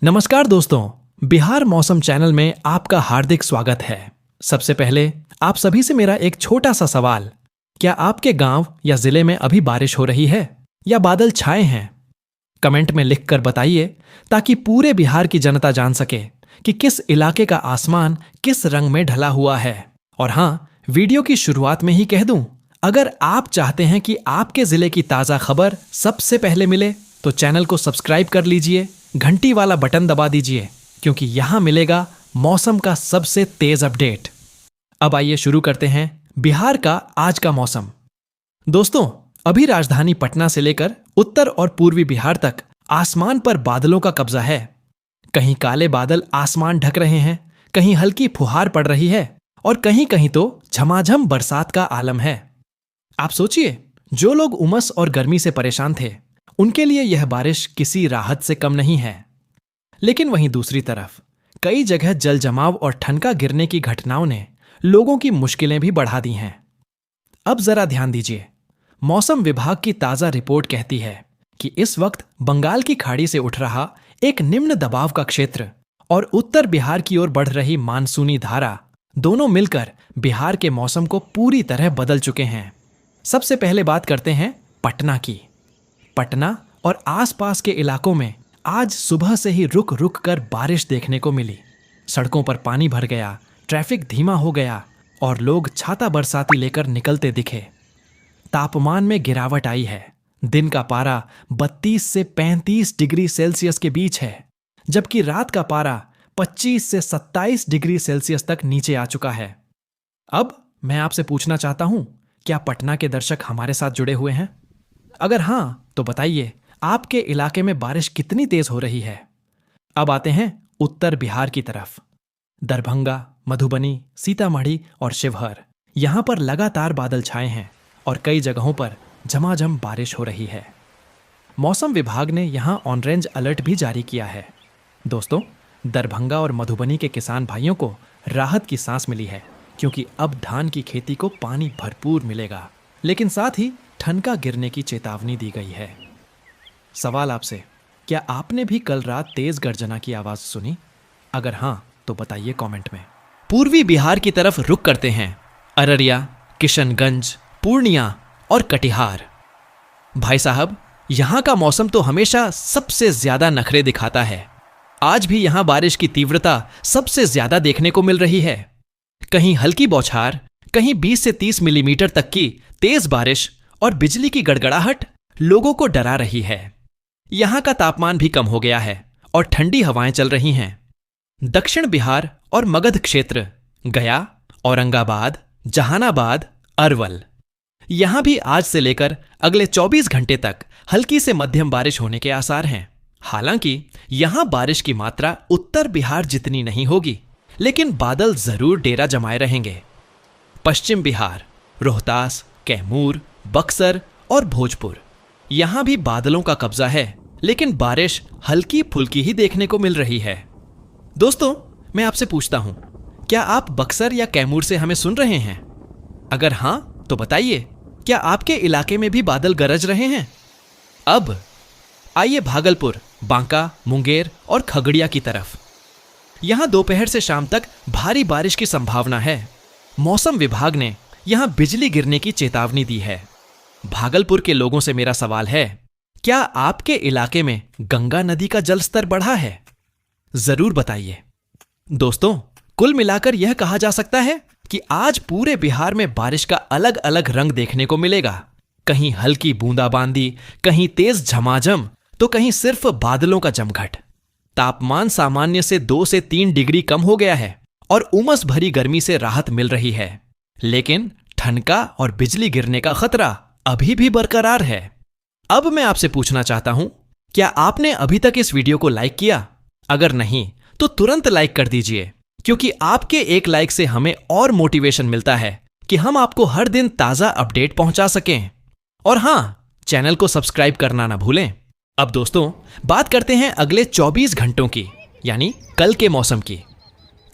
नमस्कार दोस्तों, बिहार मौसम चैनल में आपका हार्दिक स्वागत है। सबसे पहले आप सभी से मेरा एक छोटा सा सवाल। क्या आपके गांव या जिले में अभी बारिश हो रही है या बादल छाए हैं? कमेंट में लिखकर बताइए ताकि पूरे बिहार की जनता जान सके कि किस इलाके का आसमान किस रंग में ढला हुआ है। और हाँ, वीडियो की शुरुआत में ही कह दूं, अगर आप चाहते हैं कि आपके जिले की ताज़ा खबर सबसे पहले मिले तो चैनल को सब्सक्राइब कर लीजिए, घंटी वाला बटन दबा दीजिए, क्योंकि यहां मिलेगा मौसम का सबसे तेज अपडेट। अब आइए शुरू करते हैं बिहार का आज का मौसम। दोस्तों, अभी राजधानी पटना से लेकर उत्तर और पूर्वी बिहार तक आसमान पर बादलों का कब्जा है। कहीं काले बादल आसमान ढक रहे हैं, कहीं हल्की फुहार पड़ रही है और कहीं कहीं तो झमाझम बरसात का आलम है। आप सोचिए, जो लोग उमस और गर्मी से परेशान थे उनके लिए यह बारिश किसी राहत से कम नहीं है। लेकिन वहीं दूसरी तरफ कई जगह जल जमाव और ठनका गिरने की घटनाओं ने लोगों की मुश्किलें भी बढ़ा दी हैं। अब जरा ध्यान दीजिए, मौसम विभाग की ताजा रिपोर्ट कहती है कि इस वक्त बंगाल की खाड़ी से उठ रहा एक निम्न दबाव का क्षेत्र और उत्तर बिहार की ओर बढ़ रही मानसूनी धारा दोनों मिलकर बिहार के मौसम को पूरी तरह बदल चुके हैं। सबसे पहले बात करते हैं पटना की। पटना और आसपास के इलाकों में आज सुबह से ही रुक रुक कर बारिश देखने को मिली। सड़कों पर पानी भर गया, ट्रैफिक धीमा हो गया और लोग छाता बरसाती लेकर निकलते दिखे। तापमान में गिरावट आई है। दिन का पारा 32 से 35 डिग्री सेल्सियस के बीच है, जबकि रात का पारा 25 से 27 डिग्री सेल्सियस तक नीचे आ चुका है। अब मैं आपसे पूछना चाहता हूं, क्या पटना के दर्शक हमारे साथ जुड़े हुए हैं? अगर हां, तो बताइए आपके इलाके में बारिश कितनी तेज हो रही है। अब आते हैं उत्तर बिहार की तरफ। दरभंगा, मधुबनी, सीतामढ़ी और शिवहर, यहां पर लगातार बादल छाए हैं और कई जगहों पर झमाझम बारिश हो रही है। मौसम विभाग ने यहां ऑरेंज अलर्ट भी जारी किया है। दोस्तों, दरभंगा और मधुबनी के किसान भाइयों को राहत की सांस मिली है, क्योंकि अब धान की खेती को पानी भरपूर मिलेगा, लेकिन साथ ही ठनका गिरने की चेतावनी दी गई है। सवाल आपसे, क्या आपने भी कल रात तेज गर्जना की आवाज सुनी? अगर हां, तो बताइए कमेंट में। पूर्वी बिहार की तरफ रुख करते हैं। अररिया, किशनगंज, पूर्णिया और कटिहार। भाई साहब, यहां का मौसम तो हमेशा सबसे ज्यादा नखरे दिखाता है। आज भी यहां बारिश की तीव्रता सबसे ज्यादा देखने को मिल रही है। कहीं हल्की बौछार, कहीं 20 से 30 मिलीमीटर तक की तेज बारिश और बिजली की गड़गड़ाहट लोगों को डरा रही है। यहां का तापमान भी कम हो गया है और ठंडी हवाएं चल रही हैं। दक्षिण बिहार और मगध क्षेत्र, गया, औरंगाबाद, जहानाबाद, अरवल, यहां भी आज से लेकर अगले 24 घंटे तक हल्की से मध्यम बारिश होने के आसार हैं। हालांकि यहां बारिश की मात्रा उत्तर बिहार जितनी नहीं होगी, लेकिन बादल जरूर डेरा जमाए रहेंगे। पश्चिम बिहार, रोहतास, कैमूर, बक्सर और भोजपुर, यहां भी बादलों का कब्जा है, लेकिन बारिश हल्की फुल्की ही देखने को मिल रही है। दोस्तों, मैं आपसे पूछता हूं, क्या आप बक्सर या कैमूर से हमें सुन रहे हैं? अगर हां, तो बताइए, क्या आपके इलाके में भी बादल गरज रहे हैं? अब आइए भागलपुर, बांका, मुंगेर और खगड़िया की तरफ। यहां दोपहर से शाम तक भारी बारिश की संभावना है। मौसम विभाग ने यहां बिजली गिरने की चेतावनी दी है। भागलपुर के लोगों से मेरा सवाल है, क्या आपके इलाके में गंगा नदी का जलस्तर बढ़ा है? जरूर बताइए। दोस्तों, कुल मिलाकर यह कहा जा सकता है कि आज पूरे बिहार में बारिश का अलग अलग रंग देखने को मिलेगा। कहीं हल्की बूंदाबांदी, कहीं तेज झमाझम, तो कहीं सिर्फ बादलों का जमघट। तापमान सामान्य से 2 से 3 डिग्री कम हो गया है और उमस भरी गर्मी से राहत मिल रही है, लेकिन ठनका और बिजली गिरने का खतरा अभी भी बरकरार है। अब मैं आपसे पूछना चाहता हूं, क्या आपने अभी तक इस वीडियो को लाइक किया? अगर नहीं, तो तुरंत लाइक कर दीजिए, क्योंकि आपके एक लाइक से हमें और मोटिवेशन मिलता है कि हम आपको हर दिन ताजा अपडेट पहुंचा सकें। और हां, चैनल को सब्सक्राइब करना ना भूलें। अब दोस्तों, बात करते हैं अगले 24 घंटों की, यानी कल के मौसम की।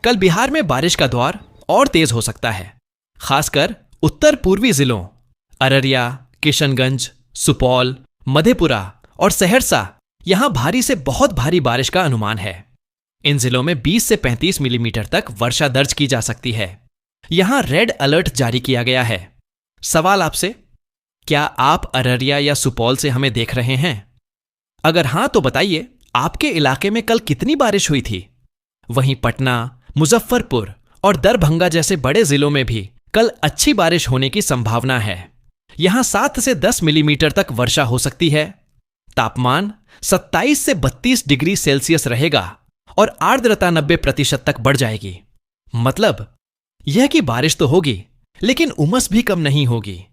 कल बिहार में बारिश का दौर और तेज हो सकता है, खासकर उत्तर पूर्वी जिलों अररिया, किशनगंज, सुपौल, मधेपुरा और सहरसा, यहां भारी से बहुत भारी बारिश का अनुमान है। इन जिलों में 20 से 35 मिलीमीटर तक वर्षा दर्ज की जा सकती है। यहां रेड अलर्ट जारी किया गया है। सवाल आपसे, क्या आप अररिया या सुपौल से हमें देख रहे हैं? अगर हां तो बताइए, आपके इलाके में कल कितनी बारिश हुई थी? वहीं पटना, मुजफ्फरपुर और दरभंगा जैसे बड़े जिलों में भी कल अच्छी बारिश होने की संभावना है। यहां 7 से 10 मिलीमीटर तक वर्षा हो सकती है। तापमान 27 से 32 डिग्री सेल्सियस रहेगा और आर्द्रता 90% तक बढ़ जाएगी। मतलब यह कि बारिश तो होगी, लेकिन उमस भी कम नहीं होगी।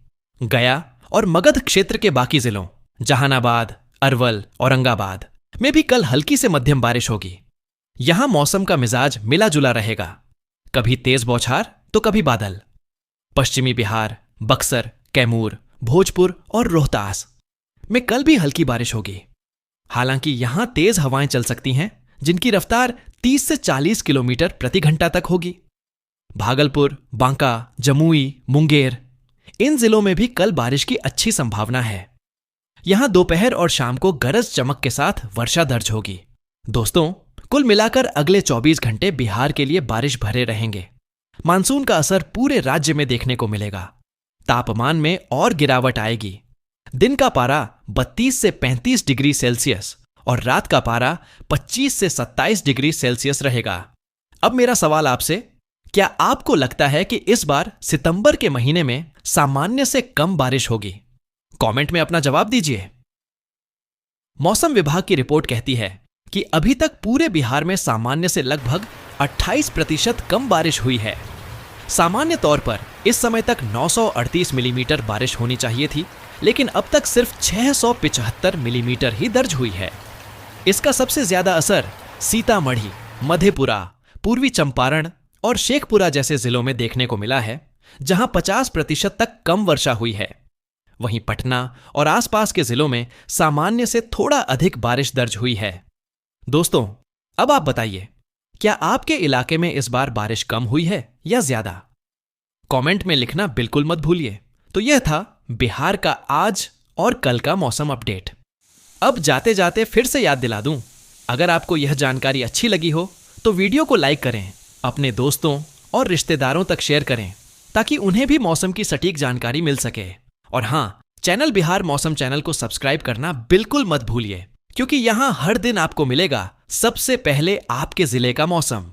गया और मगध क्षेत्र के बाकी जिलों जहानाबाद, अरवल, औरंगाबाद में भी कल हल्की से मध्यम बारिश होगी। यहां मौसम का मिजाज मिला जुला रहेगा, कभी तेज बौछार तो कभी बादल। पश्चिमी बिहार, बक्सर, कैमूर, भोजपुर और रोहतास में कल भी हल्की बारिश होगी। हालांकि यहां तेज हवाएं चल सकती हैं, जिनकी रफ्तार 30 से 40 किलोमीटर प्रति घंटा तक होगी। भागलपुर, बांका, जमुई, मुंगेर इन जिलों में भी कल बारिश की अच्छी संभावना है। यहां दोपहर और शाम को गरज चमक के साथ वर्षा दर्ज होगी। दोस्तों, कुल मिलाकर अगले 24 घंटे बिहार के लिए बारिश भरे रहेंगे। मानसून का असर पूरे राज्य में देखने को मिलेगा। तापमान में और गिरावट आएगी। दिन का पारा 32 से 35 डिग्री सेल्सियस और रात का पारा 25 से 27 डिग्री सेल्सियस रहेगा। अब मेरा सवाल आपसे, क्या आपको लगता है कि इस बार सितंबर के महीने में सामान्य से कम बारिश होगी? कमेंट में अपना जवाब दीजिए। मौसम विभाग की रिपोर्ट कहती है कि अभी तक पूरे बिहार में सामान्य से लगभग 28% कम बारिश हुई है। सामान्य तौर पर इस समय तक 938 मिलीमीटर बारिश होनी चाहिए थी, लेकिन अब तक सिर्फ 675 मिलीमीटर ही दर्ज हुई है। इसका सबसे ज्यादा असर सीतामढ़ी, मधेपुरा, पूर्वी चंपारण और शेखपुरा जैसे जिलों में देखने को मिला है, जहां 50% तक कम वर्षा हुई है। वहीं पटना और आसपास के जिलों में सामान्य से थोड़ा अधिक बारिश दर्ज हुई है। दोस्तों, अब आप बताइए, क्या आपके इलाके में इस बार बारिश कम हुई है या ज्यादा? कमेंट में लिखना बिल्कुल मत भूलिए। तो यह था बिहार का आज और कल का मौसम अपडेट। अब जाते जाते फिर से याद दिला दूं, अगर आपको यह जानकारी अच्छी लगी हो तो वीडियो को लाइक करें, अपने दोस्तों और रिश्तेदारों तक शेयर करें, ताकि उन्हें भी मौसम की सटीक जानकारी मिल सके। और हां, चैनल बिहार मौसम चैनल को सब्सक्राइब करना बिल्कुल मत भूलिए, क्योंकि यहां हर दिन आपको मिलेगा सबसे पहले आपके जिले का मौसम।